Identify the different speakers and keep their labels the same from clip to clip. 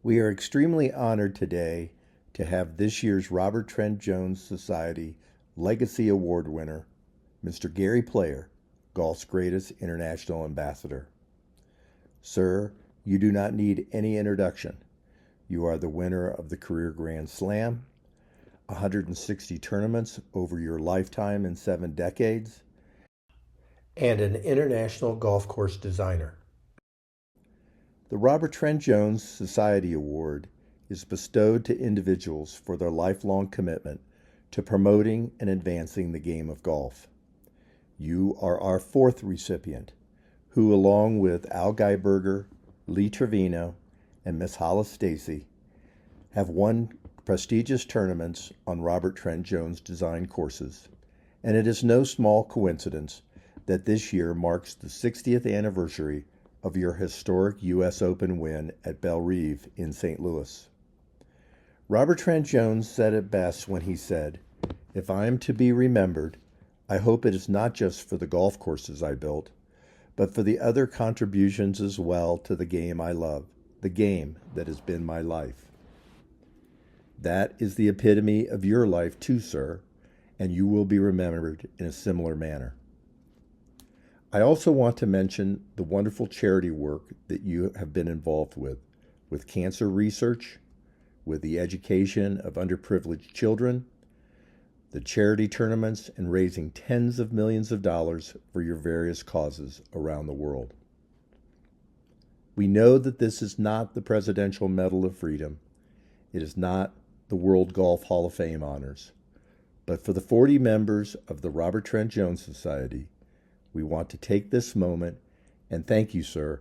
Speaker 1: We are extremely honored today to have this year's Robert Trent Jones Society Legacy Award winner, Mr. Gary Player, golf's greatest international ambassador. Sir, you do not need any introduction. You are the winner of the Career Grand Slam, 160 tournaments over your lifetime in 7 decades, and an international golf course designer. The Robert Trent Jones Society Award is bestowed to individuals for their lifelong commitment to promoting and advancing the game of golf. You are our 4th recipient, who, along with Al Geiberger, Lee Trevino, and Miss Hollis Stacy, have won prestigious tournaments on Robert Trent Jones design courses, and it is no small coincidence that this year marks the 60th anniversary of your historic U.S. Open win at Bellerive in St. Louis. Robert Trent Jones said it best when he said, "If I am to be remembered, I hope it is not just for the golf courses I built, but for the other contributions as well to the game I love, the game that has been my life." That is the epitome of your life too, sir, and you will be remembered in a similar manner. I also want to mention the wonderful charity work that you have been involved with cancer research, with the education of underprivileged children, the charity tournaments, and raising tens of millions of dollars for your various causes around the world. We know that this is not the Presidential Medal of Freedom. It is not the World Golf Hall of Fame honors. But for the 40 members of the Robert Trent Jones Society, we want to take this moment and thank you, sir,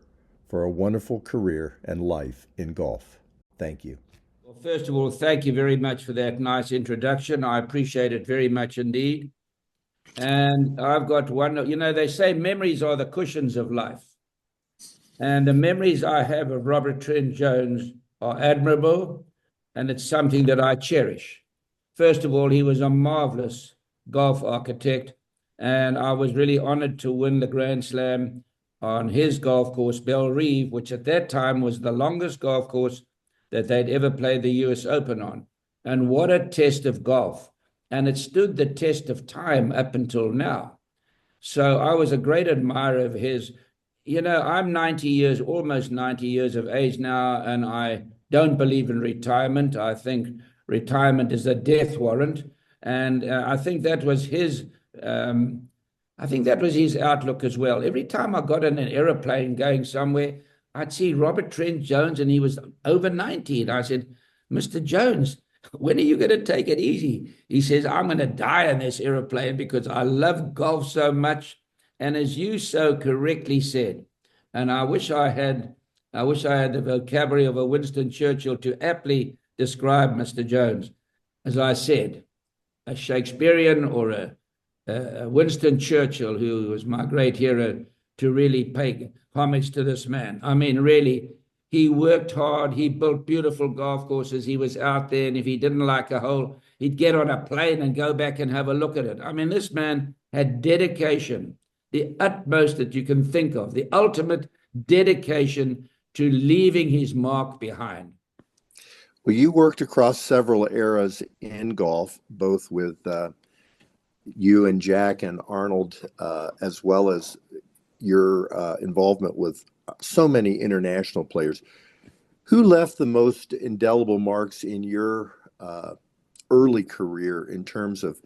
Speaker 1: for a wonderful career and life in golf. Thank you.
Speaker 2: Well, first of all, thank you very much for that nice introduction. I appreciate it very much indeed. And I've got one, they say memories are the cushions of life. And the memories I have of Robert Trent Jones are admirable, and it's something that I cherish. First of all, he was a marvelous golf architect, and I was really honored to win the Grand Slam on his golf course, Bellerive, which at that time was the longest golf course that they'd ever played the US Open on. And what a test of golf. And it stood the test of time up until now. So I was a great admirer of his. I'm 90 years, almost 90 years of age now, and I don't believe in retirement. I think retirement is a death warrant. And I think that was his outlook as well. Every time I got in an aeroplane going somewhere, I'd see Robert Trent Jones, and he was over 90. And I said, "Mr. Jones, when are you going to take it easy?" He says, "I'm going to die in this aeroplane because I love golf so much." And as you so correctly said, and I wish I had the vocabulary of a Winston Churchill to aptly describe Mr. Jones. As I said, a Shakespearean or a Winston Churchill, who was my great hero, to really pay homage to this man. I mean, really, he worked hard. He built beautiful golf courses. He was out there, and if he didn't like a hole, he'd get on a plane and go back and have a look at it. I mean, this man had dedication, the utmost that you can think of, the ultimate dedication to leaving his mark behind.
Speaker 1: Well, you worked across several eras in golf, both with you and Jack and Arnold, as well as your involvement with so many international players. Who left the most indelible marks in your early career in terms of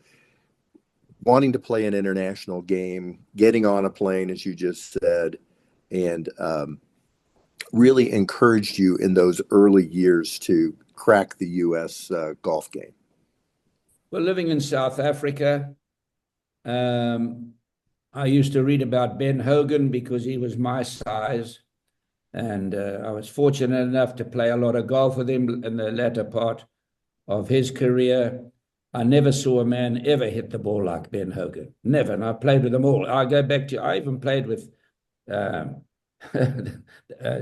Speaker 1: wanting to play an international game, getting on a plane, as you just said, and really encouraged you in those early years to crack the U.S. Golf game?
Speaker 2: Well, living in South Africa, I used to read about Ben Hogan because he was my size, and I was fortunate enough to play a lot of golf with him in the latter part of his career. I never saw a man ever hit the ball like Ben Hogan. Never. And I played with them all. I even played with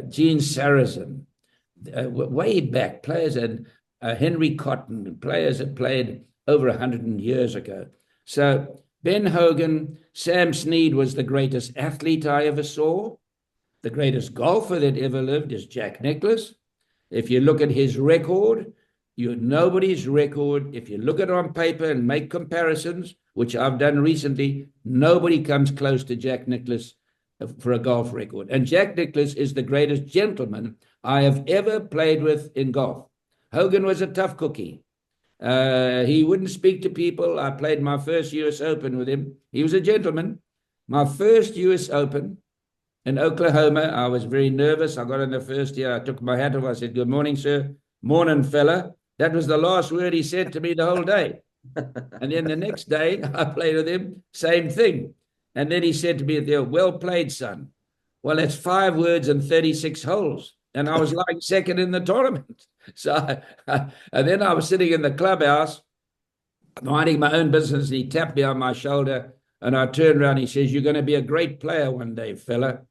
Speaker 2: Gene Sarazen, way back, players, and Henry Cotton, players that played over 100 years ago. So Ben Hogan, Sam Snead was the greatest athlete I ever saw. The greatest golfer that ever lived is Jack Nicklaus. If you look at his record, nobody's record. If you look at it on paper and make comparisons, which I've done recently, nobody comes close to Jack Nicklaus for a golf record. And Jack Nicklaus is the greatest gentleman I have ever played with in golf. Hogan was a tough cookie. He wouldn't speak to people. I played my first US Open with him. He was a gentleman. My first US Open in Oklahoma, I was very nervous. I got in the first year. I took my hat off. I said, "Good morning, sir." "Morning, fella." That was the last word he said to me the whole day. And then the next day, I played with him, same thing. And then he said to me, "Well played, son." Well, that's 5 words and 36 holes. And I was like second in the tournament. So, and then I was sitting in the clubhouse, minding my own business, and he tapped me on my shoulder. And I turned around, he says, "You're going to be a great player one day, fella."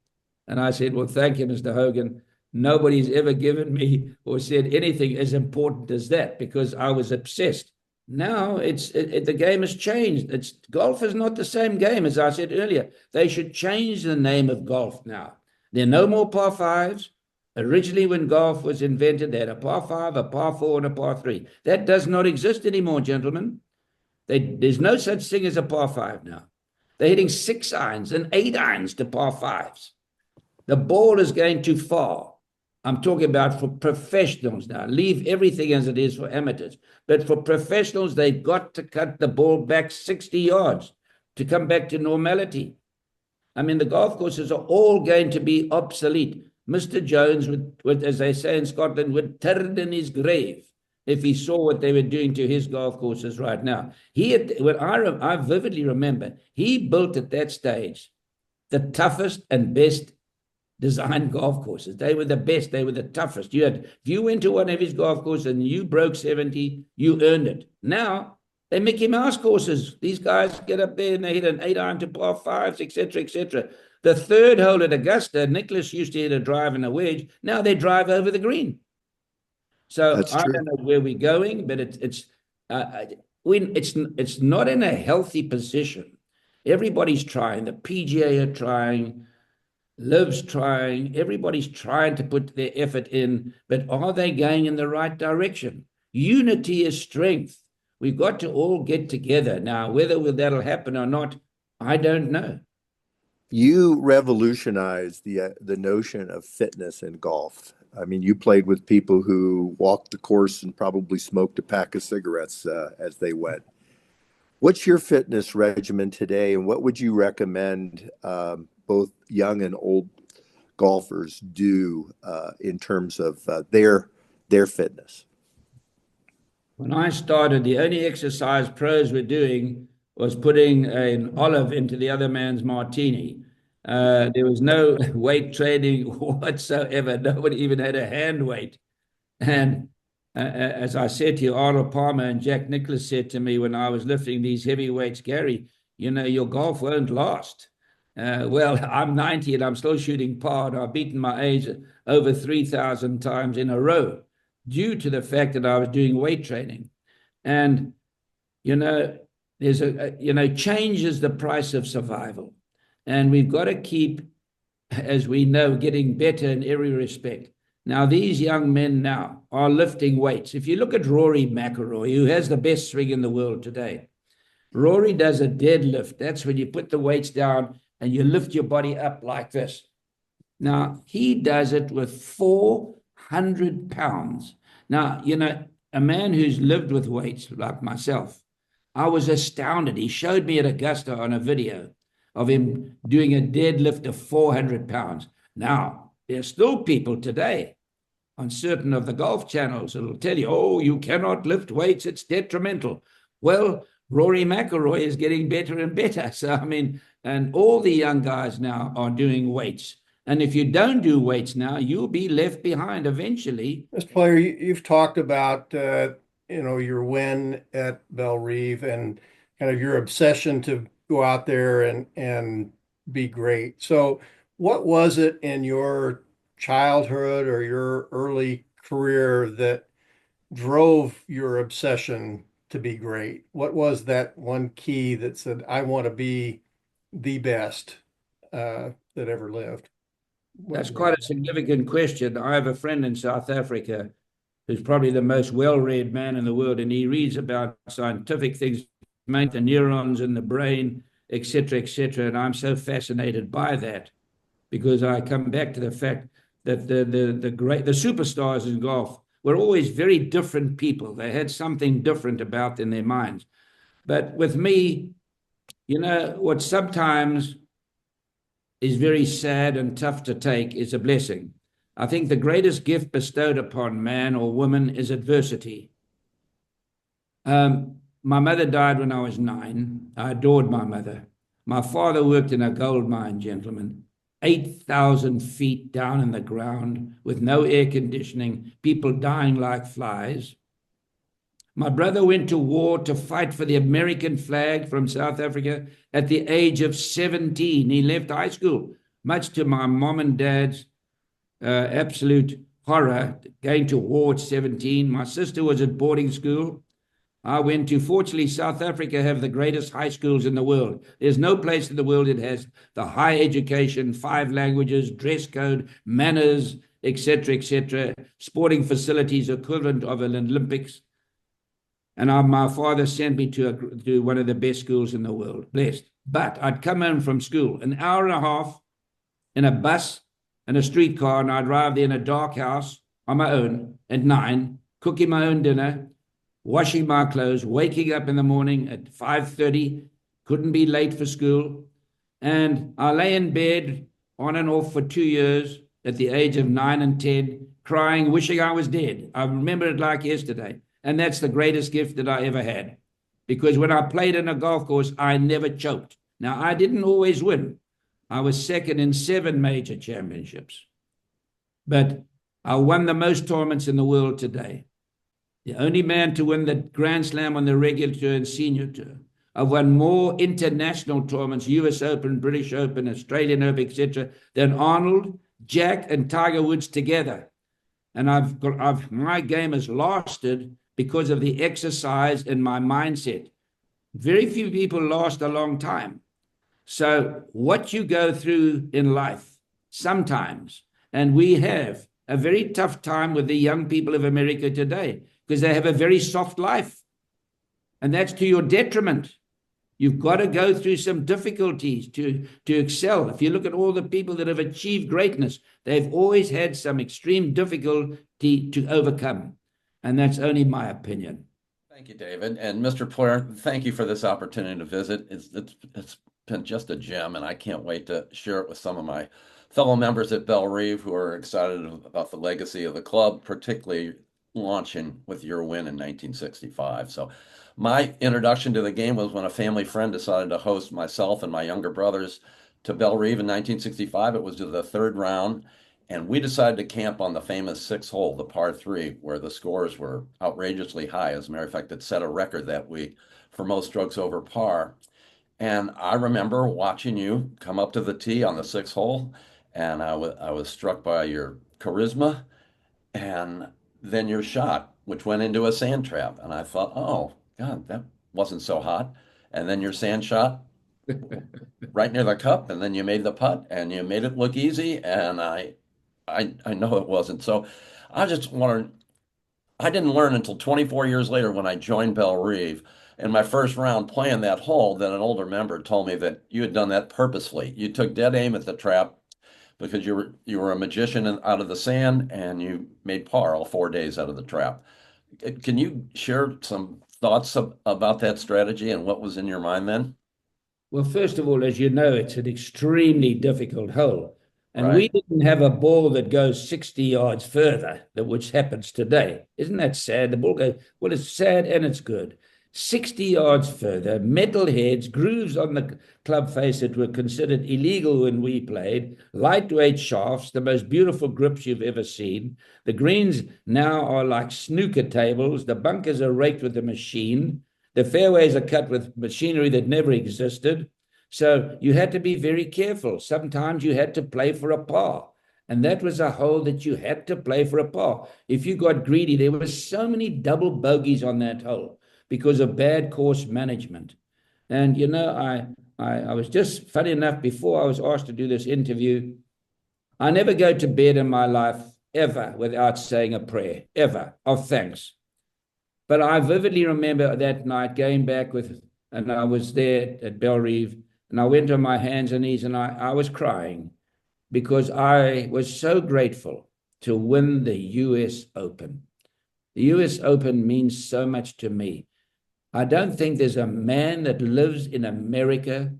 Speaker 2: And I said, "Well, thank you, Mr. Hogan. Nobody's ever given me or said anything as important as that, because I was obsessed." Now the game has changed. Golf is not the same game. As I said earlier, they should change the name of golf now. There are no more par fives. Originally, when golf was invented, they had a par five, a par four, and a par three. That does not exist anymore, gentlemen. There's no such thing as a par five now. They're hitting 6 irons and 8 irons to par fives. The ball is going too far. I'm talking about for professionals now. Leave everything as it is for amateurs. But for professionals, they've got to cut the ball back 60 yards to come back to normality. I mean, the golf courses are all going to be obsolete. Mr. Jones would, as they say in Scotland, would turn in his grave if he saw what they were doing to his golf courses right now. I vividly remember, he built at that stage the toughest and best designed golf courses. They were the best. They were the toughest. If you went to one of his golf courses and you broke 70, you earned it. Now they're Mickey Mouse courses. These guys get up there and they hit an 8 iron to par fives, etc., etc. The third hole at Augusta, Nicklaus used to hit a drive and a wedge. Now they drive over the green. So I don't know where we're going, but it's not in a healthy position. Everybody's trying. The PGA are trying. Liv's trying. Everybody's trying to put their effort in, but are they going in the right direction? Unity is strength. We've got to all get together. Now, whether that'll happen or not, I don't know.
Speaker 1: You revolutionized the notion of fitness in golf. I mean, you played with people who walked the course and probably smoked a pack of cigarettes as they went. What's your fitness regimen today, and what would you recommend both young and old golfers do in terms of their fitness?
Speaker 2: When I started, the only exercise pros were doing was putting an olive into the other man's martini. There was no weight training whatsoever. Nobody even had a hand weight. And as I said to you, Arnold Palmer and Jack Nicklaus said to me when I was lifting these heavy weights, "Gary, your golf won't last." Well, I'm 90 and I'm still shooting par. And I've beaten my age over 3,000 times in a row due to the fact that I was doing weight training. And, there's change is the price of survival. And we've got to keep, as we know, getting better in every respect. Now, these young men now are lifting weights. If you look at Rory McIlroy, who has the best swing in the world today, Rory does a deadlift. That's when you put the weights down and you lift your body up like this. Now, he does it with 400 pounds. Now, a man who's lived with weights like myself, I was astounded. He showed me at Augusta on a video of him doing a deadlift of 400 pounds. Now, there's still people today on certain of the golf channels that'll tell you, "Oh, you cannot lift weights, it's detrimental." Well, Rory McIlroy is getting better and better. So, I mean, and all the young guys now are doing weights. And if you don't do weights now, you'll be left behind eventually.
Speaker 3: Mr. Player, you've talked about your win at Bellerive and kind of your obsession to go out there and be great. So, what was it in your childhood or your early career that drove your obsession to be great? What was that one key that said, "I want to be the best that ever lived"?
Speaker 2: That's quite a significant question. I have a friend in South Africa who's probably the most well-read man in the world, and he reads about scientific things, make the neurons in the brain, etc., etc. And I'm so fascinated by that because I come back to the fact that the superstars in golf were always very different people. They had something different about in their minds. But with me, what sometimes is very sad and tough to take is a blessing. I think the greatest gift bestowed upon man or woman is adversity. My mother died when I was 9. I adored my mother. My father worked in a gold mine, gentlemen, 8,000 feet down in the ground with no air conditioning, people dying like flies. My brother went to war to fight for the American flag from South Africa at the age of 17. He left high school, much to my mom and dad's absolute horror, going to war at 17. My sister was at boarding school. I went to, fortunately, South Africa have the greatest high schools in the world. There's no place in the world that has the high education, 5 languages, dress code, manners, etc., sporting facilities equivalent of an Olympics. And my father sent me to one of the best schools in the world, blessed. But I'd come home from school, an hour and a half in a bus and a streetcar, and I'd arrive there in a dark house on my own at 9, cooking my own dinner, washing my clothes, waking up in the morning at 5:30, couldn't be late for school. And I lay in bed on and off for 2 years at the age of 9 and 10, crying, wishing I was dead. I remember it like yesterday. And that's the greatest gift that I ever had. Because when I played in a golf course, I never choked. Now, I didn't always win. I was second in 7 major championships. But I won the most tournaments in the world today. The only man to win the Grand Slam on the regular tour and senior tour. I've won more international tournaments, US Open, British Open, Australian Open, etc., than Arnold, Jack, and Tiger Woods together. And my game has lasted because of the exercise and my mindset. Very few people last a long time. So what you go through in life sometimes, and we have a very tough time with the young people of America today because they have a very soft life. And that's to your detriment. You've got to go through some difficulties to excel. If you look at all the people that have achieved greatness, they've always had some extreme difficulty to overcome. And that's only my opinion.
Speaker 4: Thank you, David. And Mr. Player, thank you for this opportunity to visit. It's been just a gem, and I can't wait to share it with some of my fellow members at Bellerive who are excited about the legacy of the club, particularly launching with your win in 1965. So my introduction to the game was when a family friend decided to host myself and my younger brothers to Bellerive in 1965. It was to the 3rd round. And we decided to camp on the famous 6th hole, the par 3, where the scores were outrageously high. As a matter of fact, it set a record that week for most strokes over par. And I remember watching you come up to the tee on the 6th hole, and I was struck by your charisma and then your shot, which went into a sand trap. And I thought, oh, God, that wasn't so hot. And then your sand shot right near the cup, and then you made the putt, and you made it look easy, and I know it wasn't. So I just wanted, I didn't learn until 24 years later when I joined Bellerive in my first round playing that hole that an older member told me that you had done that purposely. You took dead aim at the trap because you were a magician out of the sand, and you made par all 4 days out of the trap. Can you share some thoughts about that strategy and what was in your mind then?
Speaker 2: Well, first of all, as you know, it's an extremely difficult hole. And
Speaker 4: Right.
Speaker 2: we didn't have a ball that goes 60 yards further, which happens today. Isn't that sad? The ball goes, well, it's sad and it's good. 60 yards further, metal heads, grooves on the club face that were considered illegal when we played, lightweight shafts, the most beautiful grips you've ever seen. The greens now are like snooker tables. The bunkers are raked with a machine. The fairways are cut with machinery that never existed. So you had to be very careful. Sometimes you had to play for a par. And that was a hole that you had to play for a par. If you got greedy, there were so many double bogeys on that hole because of bad course management. And, I was just funny enough, before I was asked to do this interview, I never go to bed in my life ever without saying a prayer, ever, of thanks. But I vividly remember that night going back and I was there at Bellerive, and I went on my hands and knees, and I was crying because I was so grateful to win the US Open. The US Open means so much to me. I don't think there's a man that lives in America,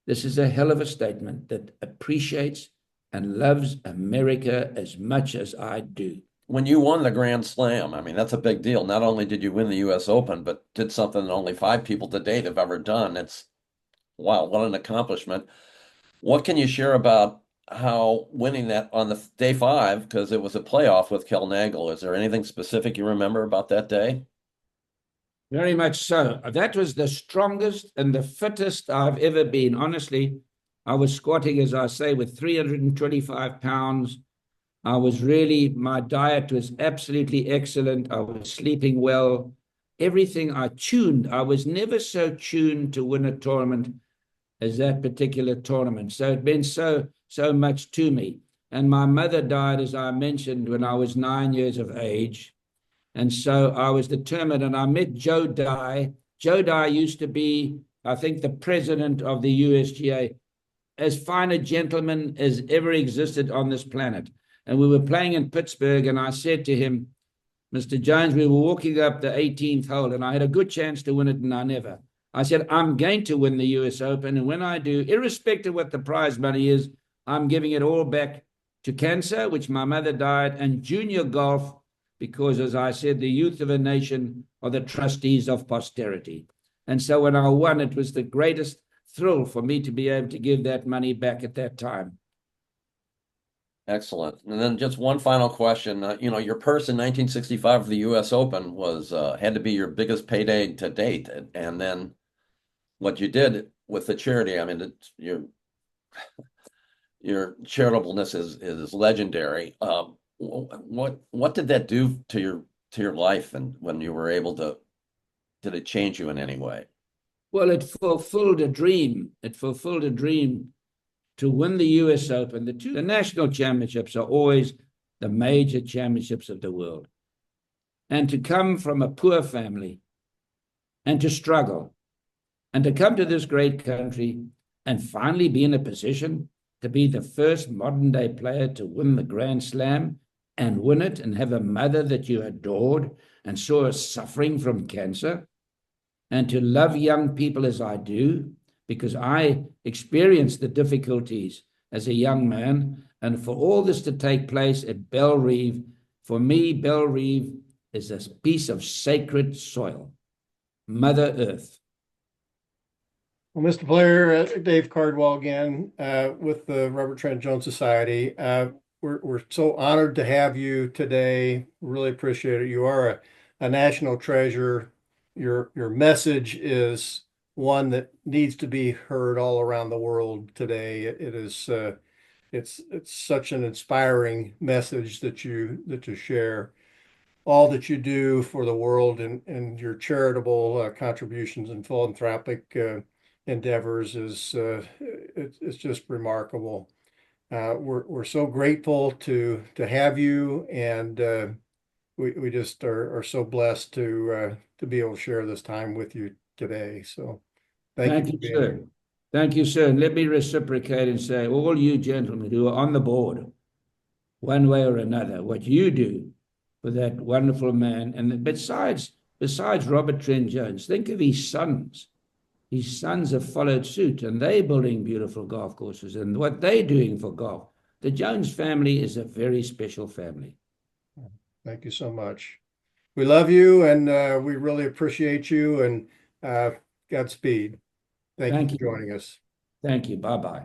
Speaker 2: this is a hell of a statement, that appreciates and loves America as much as I do.
Speaker 4: When you won the Grand Slam, I mean, that's a big deal. Not only did you win the US Open, but did something that only 5 people to date have ever done. It's wow, what an accomplishment. What can you share about how winning that on the day 5, because it was a playoff with Kel Nagel? Is there anything specific you remember about that day?
Speaker 2: Very much so. That was the strongest and the fittest I've ever been. Honestly, I was squatting, as I say, with 325 pounds. My diet was absolutely excellent. I was sleeping well. Everything I tuned. I was never so tuned to win a tournament as that particular tournament. So it meant so much to me. And my mother died, as I mentioned, when I was 9 years of age. And so I was determined, and I met Joe Dye. Joe Dye used to be, I think, the president of the USGA, as fine a gentleman as ever existed on this planet. And we were playing in Pittsburgh, and I said to him, Mr. Jones, we were walking up the 18th hole, and I had a good chance to win it, and I never. I said, I'm going to win the US Open, and when I do, irrespective of what the prize money is, I'm giving it all back to cancer, which my mother died, and junior golf, because, as I said, the youth of a nation are the trustees of posterity. And so when I won, it was the greatest thrill for me to be able to give that money back at that time.
Speaker 4: Excellent. And then just one final question. Your purse in 1965 for the U.S. Open was had to be your biggest payday to date. And then what you did with the charity, I mean, your charitableness is legendary. What did that do to your life, and when you were able to, did it change you in any way?
Speaker 2: Well, it fulfilled a dream. It fulfilled a dream to win the US Open. The national championships are always the major championships of the world. And to come from a poor family and to struggle and to come to this great country and finally be in a position to be the first modern day player to win the Grand Slam and win it, and have a mother that you adored and saw her suffering from cancer, and to love young people as I do, because I experienced the difficulties as a young man, and for all this to take place at Bellerive, for me, Bellerive is a piece of sacred soil, Mother Earth.
Speaker 3: Well, Mr. Player, Dave Cardwell again, with the Robert Trent Jones Society. We're so honored to have you today. Really appreciate it. You are a national treasure. Your message is one that needs to be heard all around the world today. It's such an inspiring message that you share. All that you do for the world and your charitable contributions and philanthropic endeavors it's just remarkable. We're so grateful to have you, and we just are so blessed to be able to share this time with you today. So thank you,
Speaker 2: sir. Thank you, sir. And let me reciprocate and say, all you gentlemen who are on the board, one way or another, what you do for that wonderful man. And besides Robert Trent Jones, think of his sons. His sons have followed suit, and they're building beautiful golf courses and what they're doing for golf. The Jones family is a very special family.
Speaker 3: Thank you so much. We love you, and we really appreciate you, and Godspeed. Thank you for joining us.
Speaker 2: Thank you. Bye-bye.